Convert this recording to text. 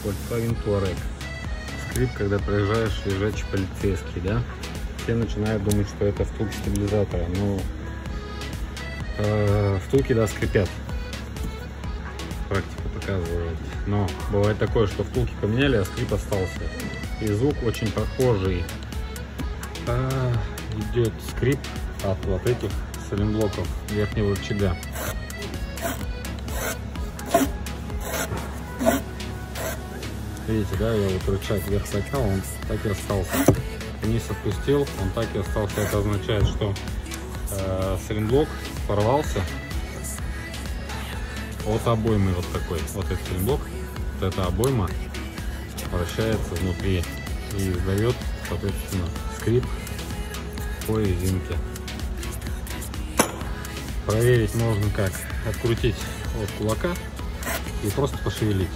Volkswagen Touareg. Скрип, когда проезжаешь лежачий полицейский, да? Все начинают думать, что это втулки стабилизатора, но втулки, да, скрипят. Практика показывает. Но бывает такое, что втулки поменяли, а скрип остался. И звук очень похожий. Идет скрип от вот этих сайлентблоков верхнего рычага. Видите, да, я вот рычаг вверх поднял, он так и остался. Вниз отпустил, он так и остался. Это означает, что сайлентблок порвался от обоймы вот такой. Вот этот сайлентблок, вот эта обойма вращается внутри и издает, соответственно, скрип по резинке. Проверить можно как: открутить от кулака и просто пошевелить.